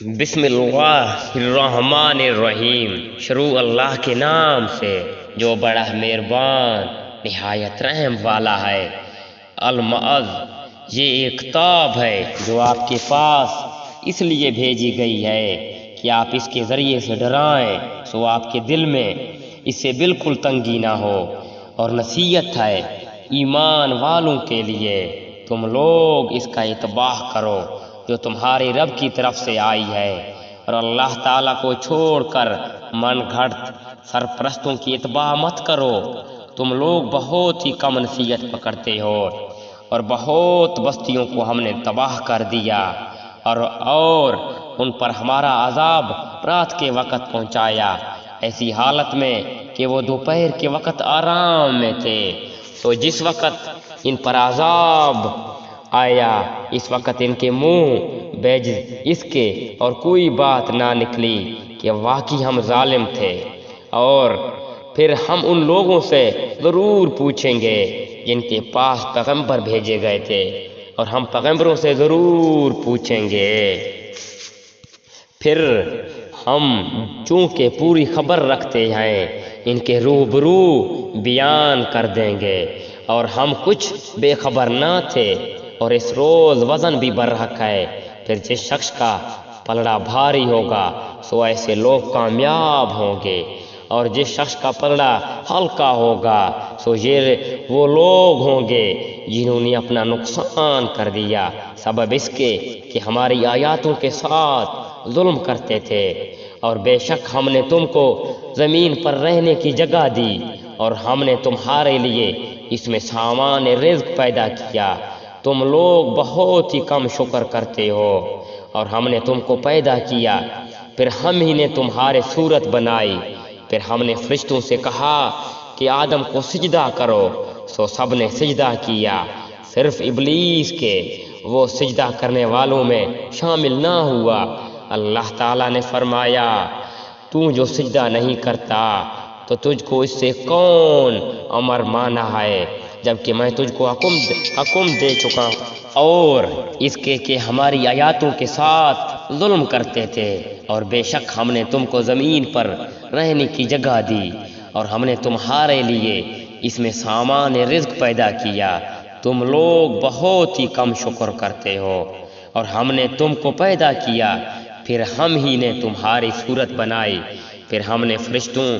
بسم اللہ الرحمن الرحیم، شروع اللہ کے نام سے جو بڑا مہربان نہایت رحم والا ہے۔ المعز، یہ ایک کتاب ہے جو آپ کے پاس اس لیے بھیجی گئی ہے کہ آپ اس کے ذریعے سے ڈرائیں سو آپ کے دل میں اس سے بالکل تنگی نہ ہو، اور نصیحت ہے ایمان والوں کے لیے۔ تم لوگ اس کا اتباع کرو جو تمہارے رب کی طرف سے آئی ہے، اور اللہ تعالیٰ کو چھوڑ کر من گھڑت سرپرستوں کی اتباع مت کرو۔ تم لوگ بہت ہی کم نصیحت پکڑتے ہو، اور بہت بستیوں کو ہم نے تباہ کر دیا، اور ان پر ہمارا عذاب رات کے وقت پہنچایا، ایسی حالت میں کہ وہ دوپہر کے وقت آرام میں تھے۔ تو جس وقت ان پر عذاب آیا اس وقت ان کے منہ بیج اس کے اور کوئی بات نہ نکلی کہ واقعی ہم ظالم تھے، اور پھر ہم ان لوگوں سے ضرور پوچھیں گے جن کے پاس پیغمبر بھیجے گئے تھے، اور ہم پیغمبروں سے ضرور پوچھیں گے۔ پھر ہم چونکہ پوری خبر رکھتے ہیں ان کے روبرو بیان کر دیں گے، اور ہم کچھ بے خبر نہ تھے، اور اس روز وزن بھی برحق ہے۔ پھر جس شخص کا پلڑا بھاری ہوگا سو ایسے لوگ کامیاب ہوں گے، اور جس شخص کا پلڑا ہلکا ہوگا سو یہ وہ لوگ ہوں گے جنہوں نے اپنا نقصان کر دیا، سبب اس کے کہ ہماری آیاتوں کے ساتھ ظلم کرتے تھے۔ اور بے شک ہم نے تم کو زمین پر رہنے کی جگہ دی، اور ہم نے تمہارے لیے اس میں سامان رزق پیدا کیا، تم لوگ بہت ہی کم شکر کرتے ہو۔ اور ہم نے تم کو پیدا کیا، پھر ہم ہی نے تمہارے صورت بنائی، پھر ہم نے فرشتوں سے کہا کہ آدم کو سجدہ کرو، سو سب نے سجدہ کیا صرف ابلیس کے، وہ سجدہ کرنے والوں میں شامل نہ ہوا۔ اللہ تعالیٰ نے فرمایا، تو جو سجدہ نہیں کرتا تو تجھ کو اس سے کون امر مانا ہے، جبکہ میں تجھ کو حکم دے چکا ہوں، اور اس کے کہ ہماری آیاتوں کے ساتھ ظلم کرتے تھے۔ اور بے شک ہم نے تم کو زمین پر رہنے کی جگہ دی، اور ہم نے تمہارے لیے اس میں سامان رزق پیدا کیا، تم لوگ بہت ہی کم شکر کرتے ہو۔ اور ہم نے تم کو پیدا کیا، پھر ہم ہی نے تمہاری صورت بنائی، پھر ہم نے فرشتوں